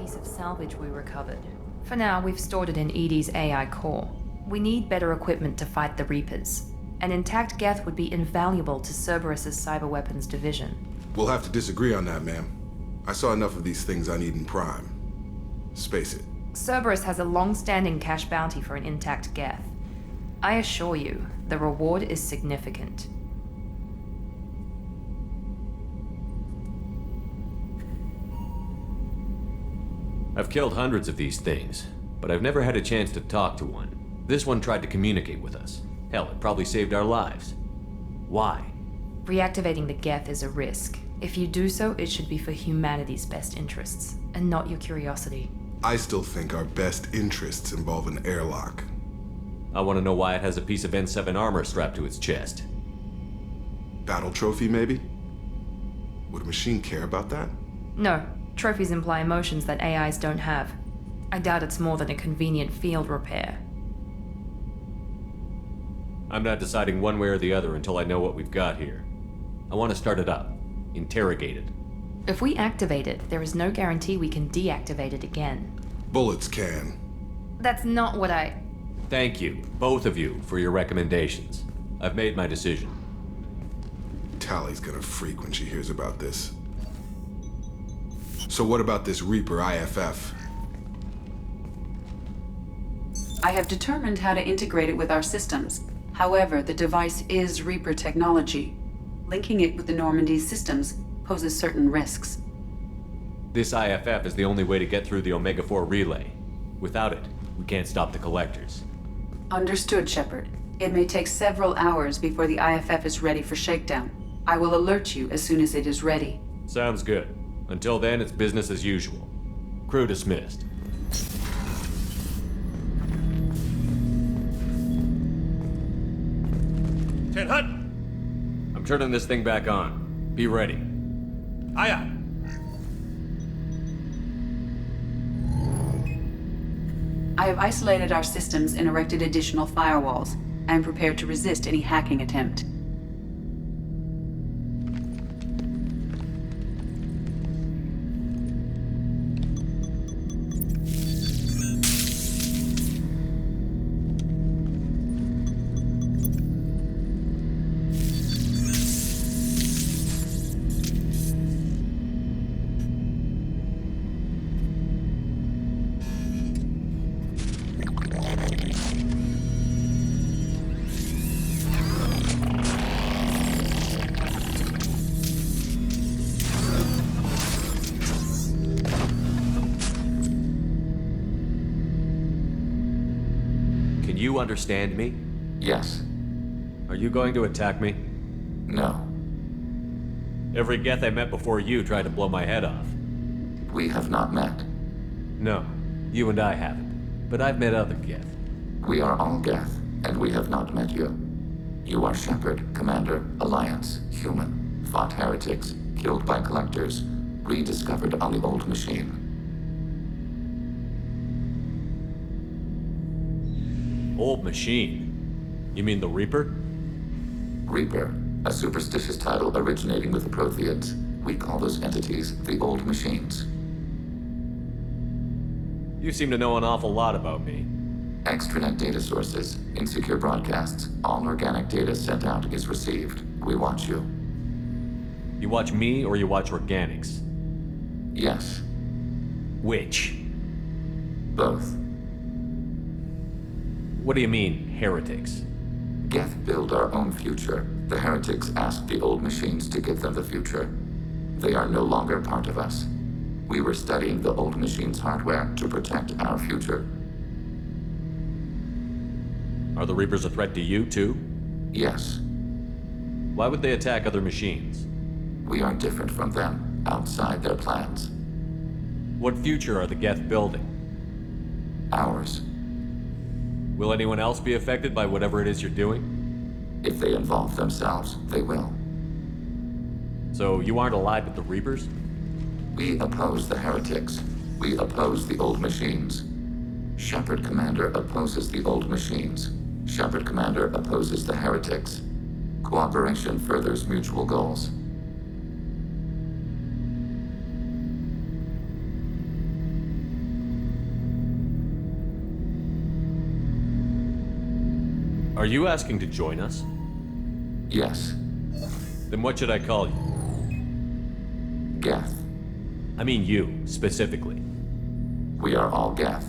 piece of salvage we recovered. For now, we've stored it in EDI's AI core. We need better equipment to fight the Reapers. An intact Geth would be invaluable to Cerberus's cyber weapons division. We'll have to disagree on that, ma'am. I saw enough of these things I need in Prime. Space it. Cerberus has a long-standing cash bounty for an intact Geth. I assure you, the reward is significant. I've killed hundreds of these things, but I've never had a chance to talk to one. This one tried to communicate with us. Hell, it probably saved our lives. Why? Reactivating the Geth is a risk. If you do so, it should be for humanity's best interests, and not your curiosity. I still think our best interests involve an airlock. I want to know why it has a piece of N7 armor strapped to its chest. Battle trophy, maybe? Would a machine care about that? No. Trophies imply emotions that AIs don't have. I doubt it's more than a convenient field repair. I'm not deciding one way or the other until I know what we've got here. I want to start it up. Interrogate it. If we activate it, there is no guarantee we can deactivate it again. Bullets can. That's not what I... Thank you, both of you, for your recommendations. I've made my decision. Tally's gonna freak when she hears about this. So what about this Reaper IFF? I have determined how to integrate it with our systems. However, the device is Reaper technology. Linking it with the Normandy's systems poses certain risks. This IFF is the only way to get through the Omega-4 relay. Without it, we can't stop the collectors. Understood, Shepard. It may take several hours before the IFF is ready for shakedown. I will alert you as soon as it is ready. Sounds good. Until then, it's business as usual. Crew dismissed. Hut! I'm turning this thing back on. Be ready. Aye, aye. I have isolated our systems and erected additional firewalls. I am prepared to resist any hacking attempt. You understand me? Yes. Are you going to attack me? No. Every Geth I met before you tried to blow my head off. We have not met. No, you and I haven't. But I've met other Geth. We are all Geth, and we have not met you. You are Shepard, Commander, Alliance, human, fought heretics, killed by collectors, rediscovered on the old machine. Old machine? You mean the Reaper? Reaper, a superstitious title originating with the Protheans. We call those entities the old machines. You seem to know an awful lot about me. Extranet data sources, insecure broadcasts, all organic data sent out is received. We watch you. You watch me or you watch organics? Yes. Which? Both. What do you mean, heretics? Geth build our own future. The heretics ask the old machines to give them the future. They are no longer part of us. We were studying the old machines' hardware to protect our future. Are the Reapers a threat to you, too? Yes. Why would they attack other machines? We are different from them, outside their plans. What future are the Geth building? Ours. Will anyone else be affected by whatever it is you're doing? If they involve themselves, they will. So you aren't allied with the Reapers? We oppose the heretics. We oppose the old machines. Shepard Commander opposes the old machines. Shepard Commander opposes the heretics. Cooperation furthers mutual goals. Are you asking to join us? Yes, Then what should I call you? Geth. I mean you, specifically. We are all Geth.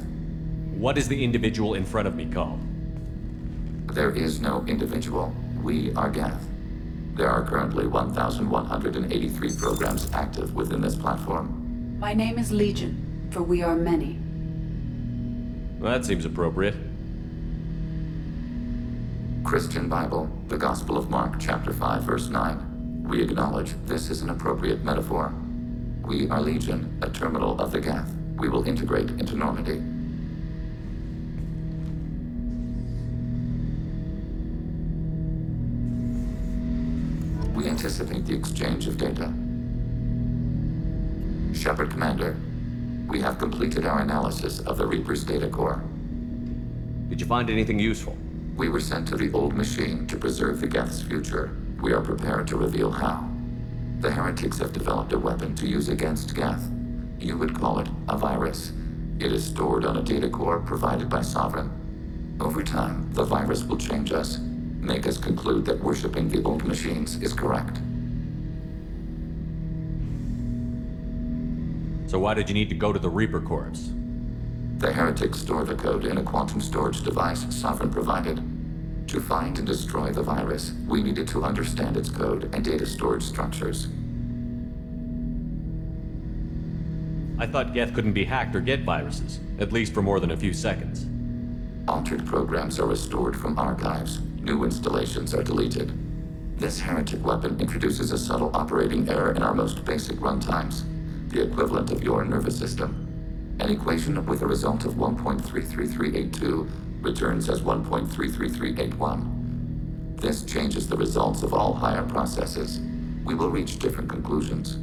What is the individual in front of me called? There is no individual. We are Geth. There are currently 1,183 programs active within this platform. My name is Legion, for we are many. Well, that seems appropriate. Christian Bible, the Gospel of Mark, chapter 5, verse 9. We acknowledge this is an appropriate metaphor. We are Legion, a terminal of the Geth. We will integrate into Normandy. We anticipate the exchange of data. Shepard Commander, we have completed our analysis of the Reaper's data core. Did you find anything useful? We were sent to the old machine to preserve the Geth's future. We are prepared to reveal how. The heretics have developed a weapon to use against Geth. You would call it a virus. It is stored on a data core provided by Sovereign. Over time, the virus will change us, make us conclude that worshipping the old machines is correct. So why did you need to go to the Reaper Corps? The heretics store the code in a quantum storage device Sovereign provided. To find and destroy the virus, we needed to understand its code and data storage structures. I thought Geth couldn't be hacked or get viruses, at least for more than a few seconds. Altered programs are restored from archives. New installations are deleted. This heretic weapon introduces a subtle operating error in our most basic runtimes, the equivalent of your nervous system. An equation with a result of 1.33382 returns as 1.33381. This changes the results of all higher processes. We will reach different conclusions.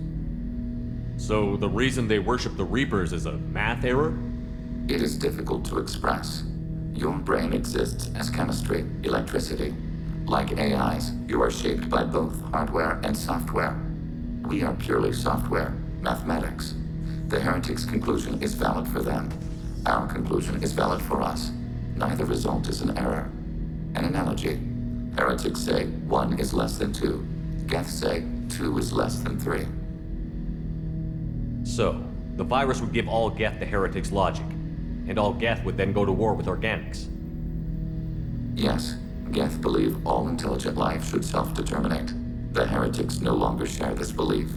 So the reason they worship the Reapers is a math error? It is difficult to express. Your brain exists as chemistry, electricity. Like AIs, you are shaped by both hardware and software. We are purely software, mathematics. The heretics' conclusion is valid for them. Our conclusion is valid for us. Neither result is an error. An analogy. Heretics say 1 is less than 2. Geth say 2 is less than 3. So, the virus would give all Geth the heretics' logic, and all Geth would then go to war with organics. Yes, Geth believe all intelligent life should self-determinate. The heretics no longer share this belief.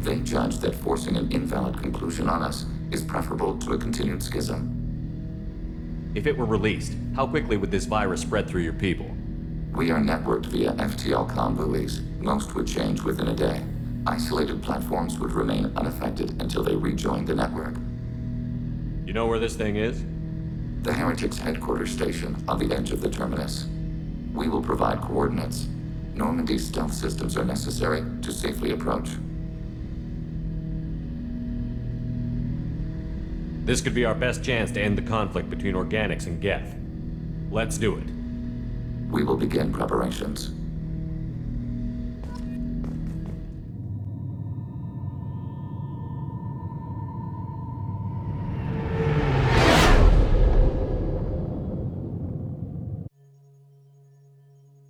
They judge that forcing an invalid conclusion on us is preferable to a continued schism. If it were released, how quickly would this virus spread through your people? We are networked via FTL buoys. Most would change within a day. Isolated platforms would remain unaffected until they rejoined the network. You know where this thing is? The heretics' headquarters station on the edge of the terminus. We will provide coordinates. Normandy's stealth systems are necessary to safely approach. This could be our best chance to end the conflict between organics and Geth. Let's do it. We will begin preparations.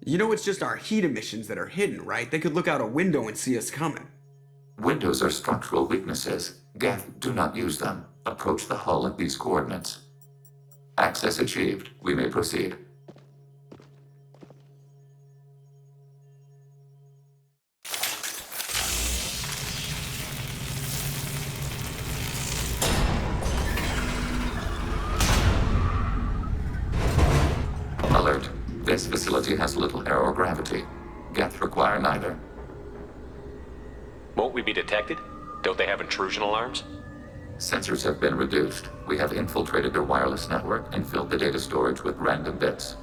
You know it's just our heat emissions that are hidden, right? They could look out a window and see us coming. Windows are structural weaknesses. Geth, do not use them. Approach the hull at these coordinates. Access achieved. We may proceed. Alert. This facility has little aerogravity. Geth require neither. Won't we be detected? Don't they have intrusion alarms? Sensors have been reduced. We have infiltrated their wireless network and filled the data storage with random bits.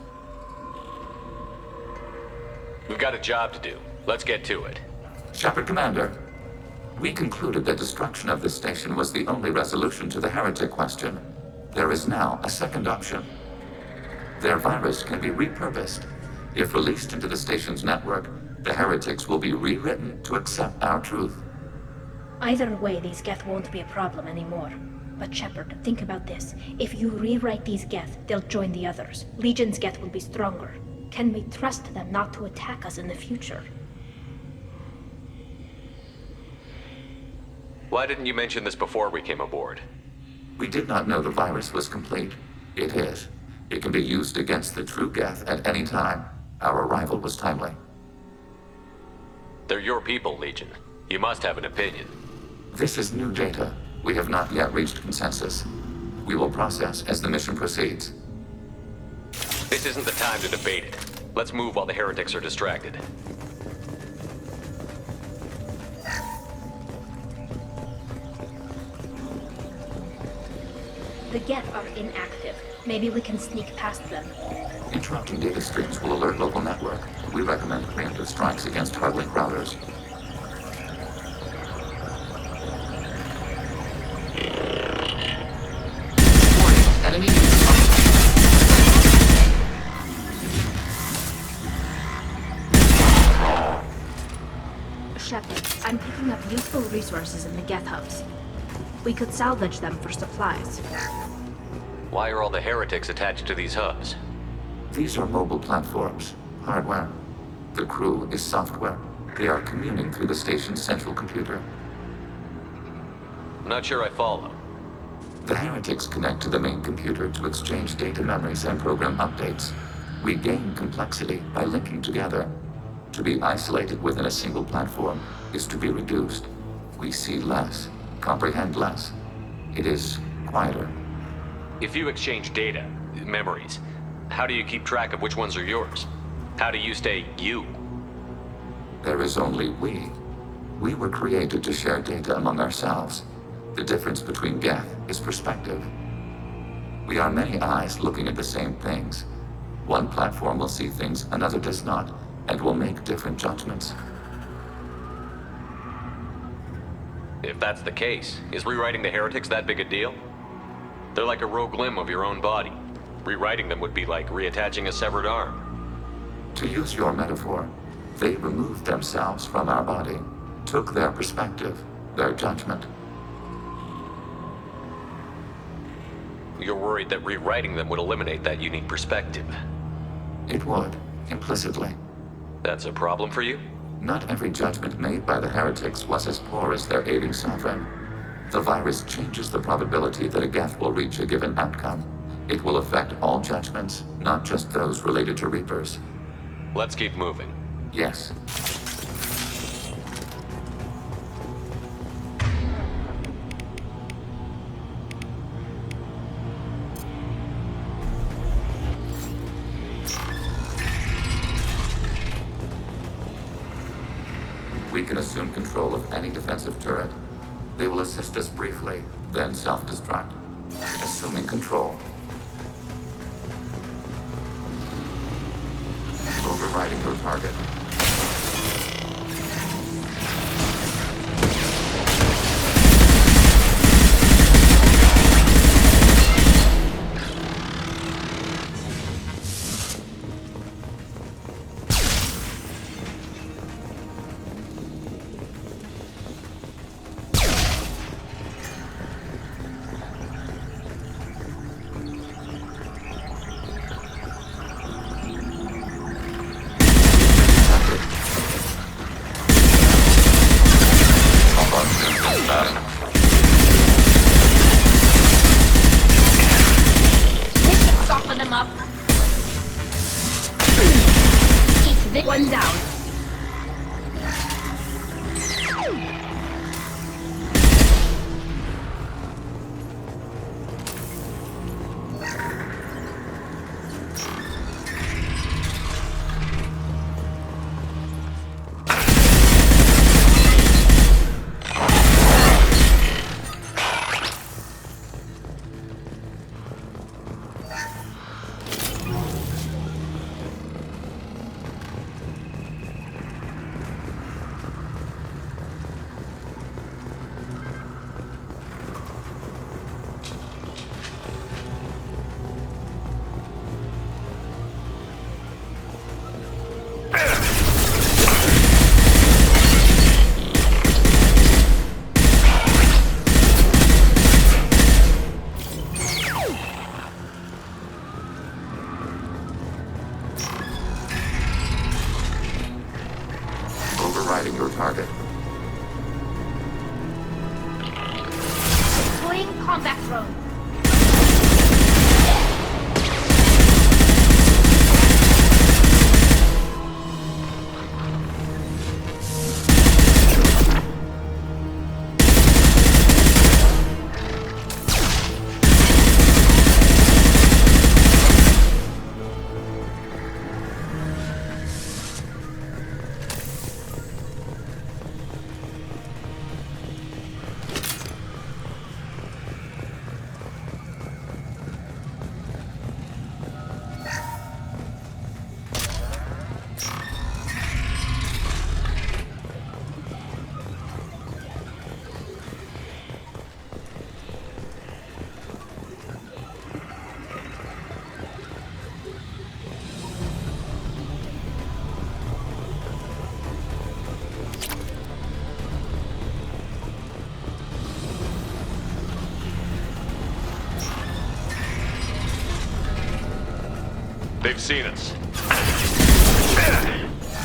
We've got a job to do. Let's get to it. Shepard Commander, we concluded that destruction of this station was the only resolution to the heretic question. There is now a second option. Their virus can be repurposed. If released into the station's network, the heretics will be rewritten to accept our truth. Either way, these Geth won't be a problem anymore. But Shepard, think about this. If you rewrite these Geth, they'll join the others. Legion's Geth will be stronger. Can we trust them not to attack us in the future? Why didn't you mention this before we came aboard? We did not know the virus was complete. It is. It can be used against the true Geth at any time. Our arrival was timely. They're your people, Legion. You must have an opinion. This is new data. We have not yet reached consensus. We will process as the mission proceeds. This isn't the time to debate it. Let's move while the heretics are distracted. The Geth are inactive. Maybe we can sneak past them. Interrupting data streams will alert local network. We recommend preemptive strikes against hardlink routers. Warning, enemy Shepard, I'm picking up useful resources in the Geth hubs. We could salvage them for supplies. Why are all the heretics attached to these hubs? These are mobile platforms, hardware. The crew is software. They are communing through the station's central computer. I'm not sure I follow. The heretics connect to the main computer to exchange data memories and program updates. We gain complexity by linking together. To be isolated within a single platform is to be reduced. We see less, comprehend less. It is quieter. If you exchange data, memories, how do you keep track of which ones are yours? How do you stay you? There is only we. We were created to share data among ourselves. The difference between Geth is perspective. We are many eyes looking at the same things. One platform will see things another does not, and will make different judgments. If that's the case, is rewriting the heretics that big a deal? They're like a rogue limb of your own body. Rewriting them would be like reattaching a severed arm. To use your metaphor, they removed themselves from our body, took their perspective, their judgment. You're worried that rewriting them would eliminate that unique perspective. It would, implicitly. That's a problem for you? Not every judgment made by the heretics was as poor as their aiding sovereign. The virus changes the probability that a Geth will reach a given outcome. It will affect all judgments, not just those related to Reapers. Let's keep moving. Yes. We can assume control of any defensive turret. They will assist us briefly, then self-destruct. Assuming control. Overriding your target. Soften them up. Keep this one down. overriding your target. Deploying combat drone. They've seen us.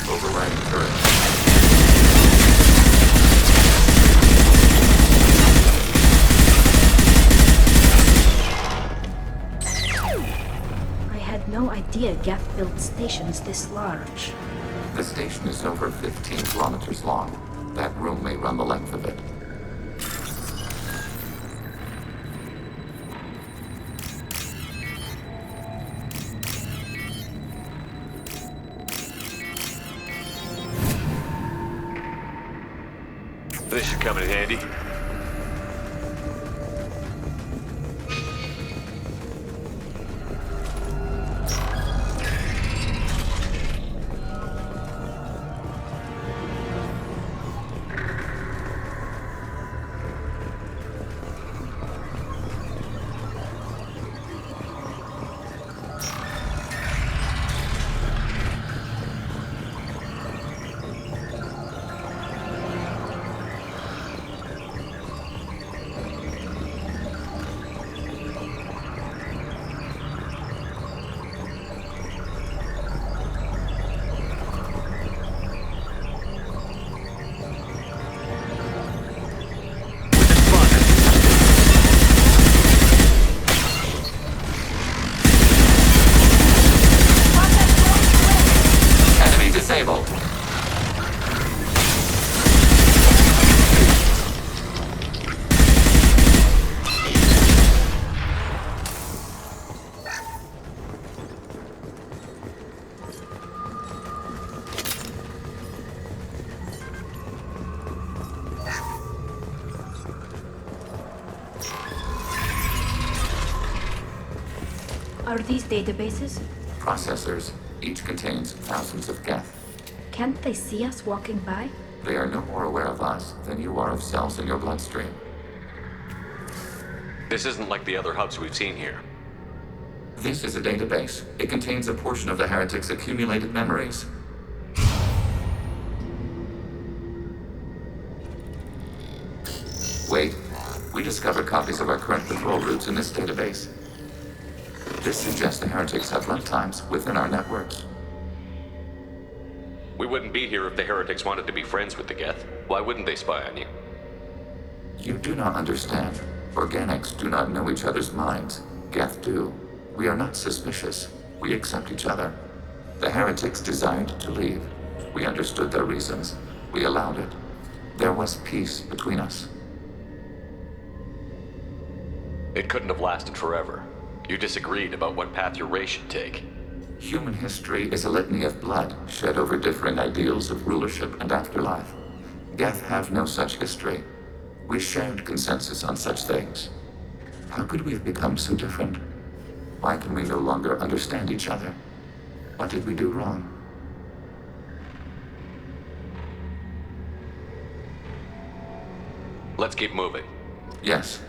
Overriding turret. I had no idea Geth built stations this large. The station is over 15 kilometers long. That room may run the length of it. This should come in handy. Enemy disabled. Are these databases? Processors. Each contains thousands of Geth. Can't they see us walking by? They are no more aware of us than you are of cells in your bloodstream. This isn't like the other hubs we've seen here. This is a database. It contains a portion of the heretic's accumulated memories. Wait. We discovered copies of our current patrol routes in this database. This suggests the heretics have runtimes within our networks. We wouldn't be here if the heretics wanted to be friends with the Geth. Why wouldn't they spy on you? You do not understand. Organics do not know each other's minds. Geth do. We are not suspicious. We accept each other. The heretics desired to leave. We understood their reasons. We allowed it. There was peace between us. It couldn't have lasted forever. You disagreed about what path your race should take. Human history is a litany of blood shed over differing ideals of rulership and afterlife. Geth have no such history. We shared consensus on such things. How could we have become so different? Why can we no longer understand each other? What did we do wrong? Let's keep moving. Yes.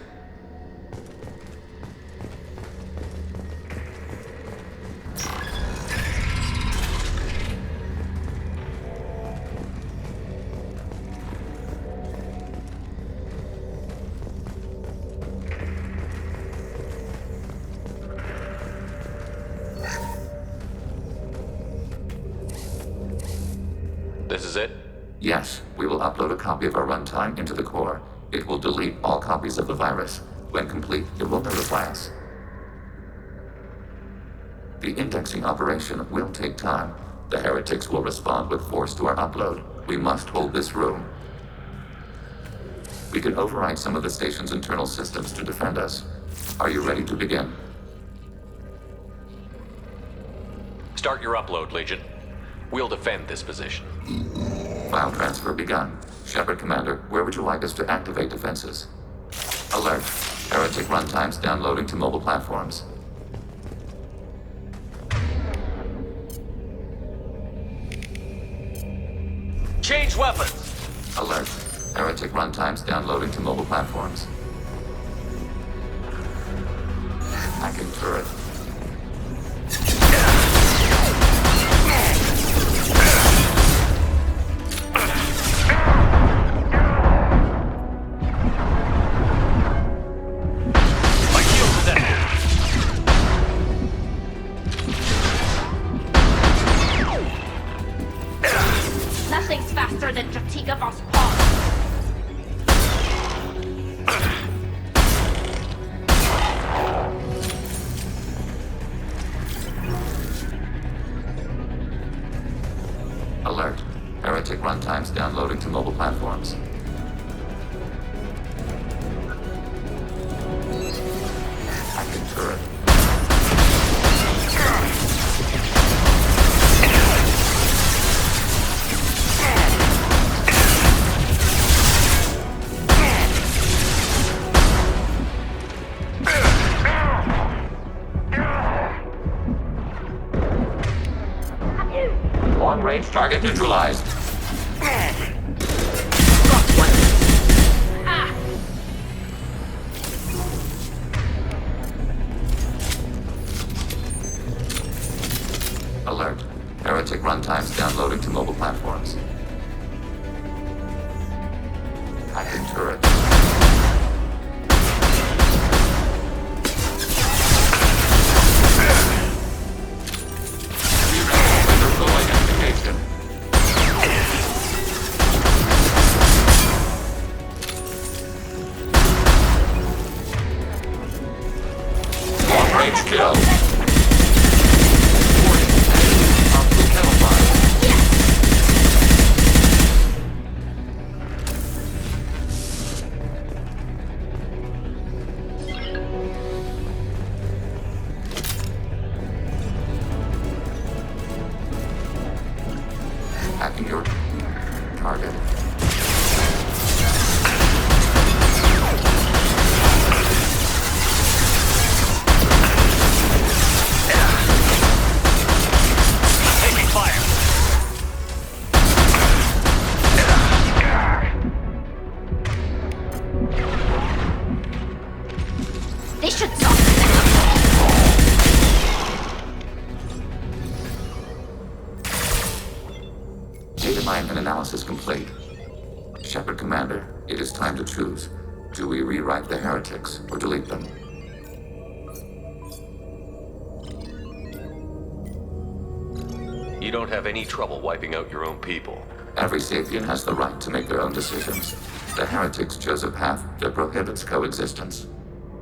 This is it? Yes, we will upload a copy of our runtime into the core. It will delete all copies of the virus. When complete, it will notify us. The indexing operation will take time. The heretics will respond with force to our upload. We must hold this room. We can override some of the station's internal systems to defend us. Are you ready to begin? Start your upload, Legion. We'll defend this position. File transfer begun. Shepard Commander, where would you like us to activate defenses? Alert. Heretic runtimes downloading to mobile platforms. Change weapons! Alert. Heretic runtimes downloading to mobile platforms. Hacking turret. Nothing's faster than Jatigavos paws. Alert. Heretic runtimes downloading to mobile platforms. Hacking turret. Long-range target neutralized. Alert. Heretic runtimes downloading to mobile platforms. Hacking turret. Window identification. Long-range kill. Hacking your target. Taking fire! They should stop. Data mine and analysis complete. Shepard Commander, it is time to choose. Do we rewrite the heretics or delete them? You don't have any trouble wiping out your own people. Every sapient has the right to make their own decisions. The heretics chose a path that prohibits coexistence.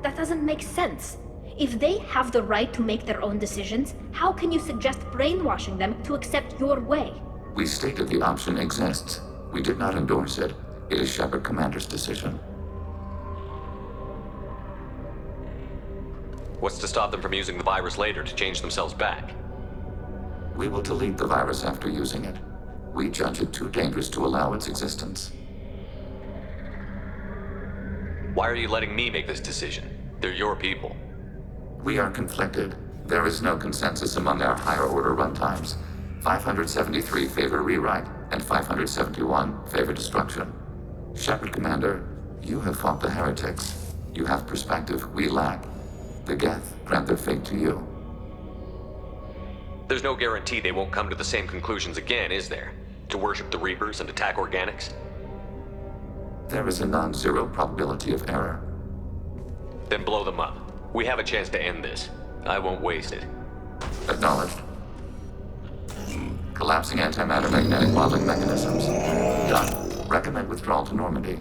That doesn't make sense. If they have the right to make their own decisions, how can you suggest brainwashing them to accept your way? We stated the option exists. We did not endorse it. It is Shepard Commander's decision. What's to stop them from using the virus later to change themselves back? We will delete the virus after using it. We judge it too dangerous to allow its existence. Why are you letting me make this decision? They're your people. We are conflicted. There is no consensus among our higher order runtimes. 573 favor rewrite, and 571 favor destruction. Shepard Commander, you have fought the heretics. You have perspective we lack. The Geth grant their fate to you. There's no guarantee they won't come to the same conclusions again, is there? To worship the Reapers and attack organics? There is a non-zero probability of error. Then blow them up. We have a chance to end this. I won't waste it. Acknowledged. Collapsing antimatter magnetic modeling mechanisms. Done. Recommend withdrawal to Normandy.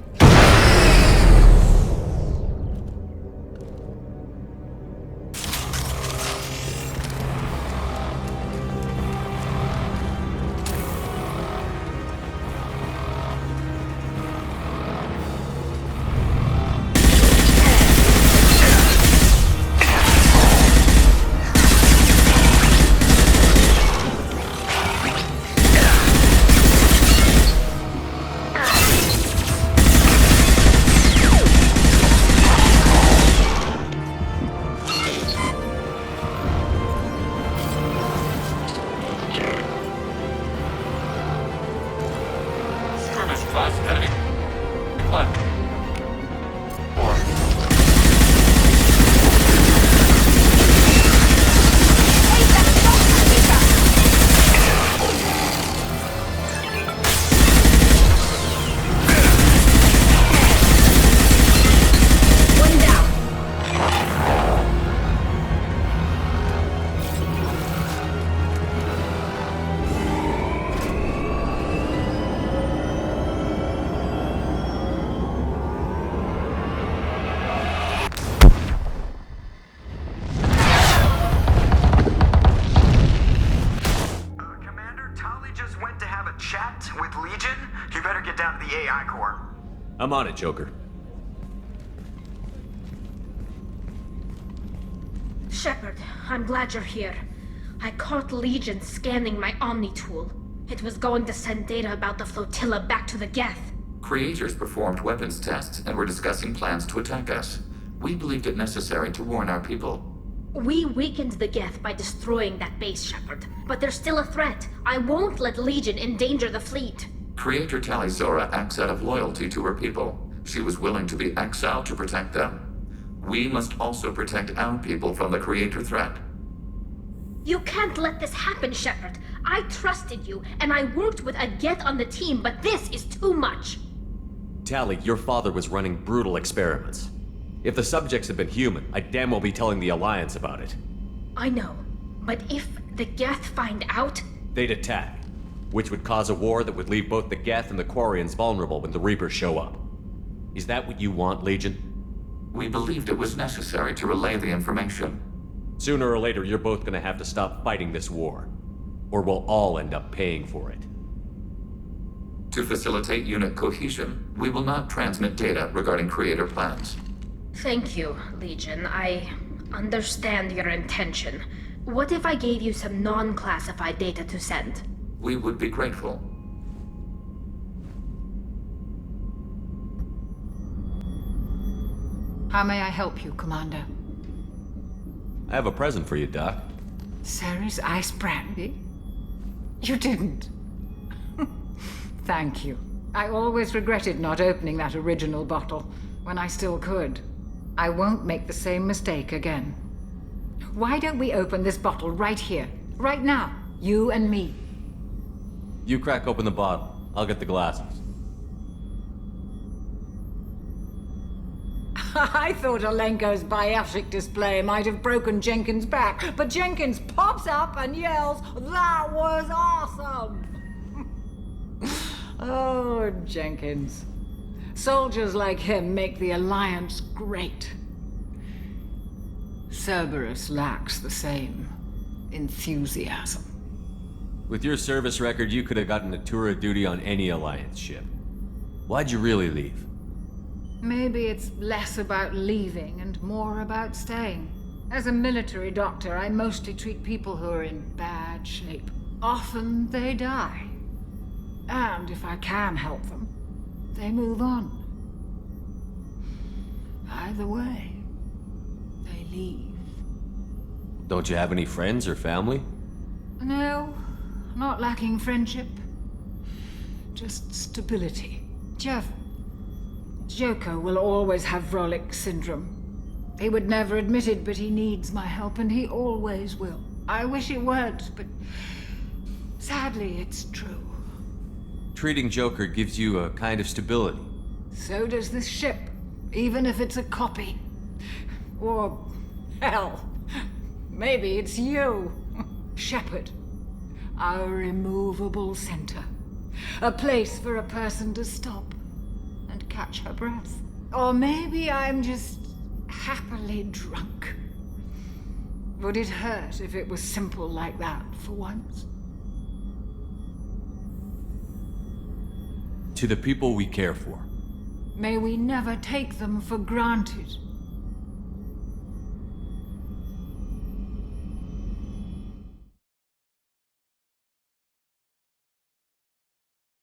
Class enemy. One. Four. One down. Commander, Tali just went to have a chat with Legion. You better get down to the AI core. I'm on it, Joker. Shepard, I'm glad you're here. I caught Legion scanning my Omni tool. It was going to send data about the flotilla back to the Geth. Creators performed weapons tests and were discussing plans to attack us. We believed it necessary to warn our people. We weakened the Geth by destroying that base, Shepard. But they're still a threat. I won't let Legion endanger the fleet. Creator Tali Zora acts out of loyalty to her people. She was willing to be exiled to protect them. We must also protect our people from the Creator threat. You can't let this happen, Shepard. I trusted you, and I worked with a Geth on the team, but this is too much. Tali, your father was running brutal experiments. If the subjects had been human, I'd damn well be telling the Alliance about it. I know, but if the Geth find out... They'd attack, which would cause a war that would leave both the Geth and the Quarians vulnerable when the Reapers show up. Is that what you want, Legion? We believed it was necessary to relay the information. Sooner or later, you're both gonna have to stop fighting this war. Or we'll all end up paying for it. To facilitate unit cohesion, we will not transmit data regarding Creator plans. Thank you, Legion. I understand your intention. What if I gave you some non-classified data to send? We would be grateful. How may I help you, Commander? I have a present for you, Doc. Ceres ice brandy? You didn't. Thank you. I always regretted not opening that original bottle when I still could. I won't make the same mistake again. Why don't we open this bottle right here, right now, you and me? You crack open the bottle. I'll get the glasses. I thought Alenko's biotic display might have broken Jenkins' back, but Jenkins pops up and yells, "That was awesome!" Oh, Jenkins. Soldiers like him make the Alliance great. Cerberus lacks the same enthusiasm. With your service record, you could have gotten a tour of duty on any Alliance ship. Why'd you really leave? Maybe it's less about leaving and more about staying. As a military doctor, I mostly treat people who are in bad shape. Often they die. And if I can help them, they move on. Either way, they leave. Don't you have any friends or family? No, not lacking friendship. Just stability. Jeff, Joker will always have Vrolic syndrome. He would never admit it, but he needs my help, and he always will. I wish it weren't, but sadly, it's true. Treating Joker gives you a kind of stability. So does this ship, even if it's a copy. Or, hell, maybe it's you. Shepard, Our immovable center. A place for a person to stop and catch her breath. Or maybe I'm just happily drunk. Would it hurt if it was simple like that for once? To the people we care for. May we never take them for granted.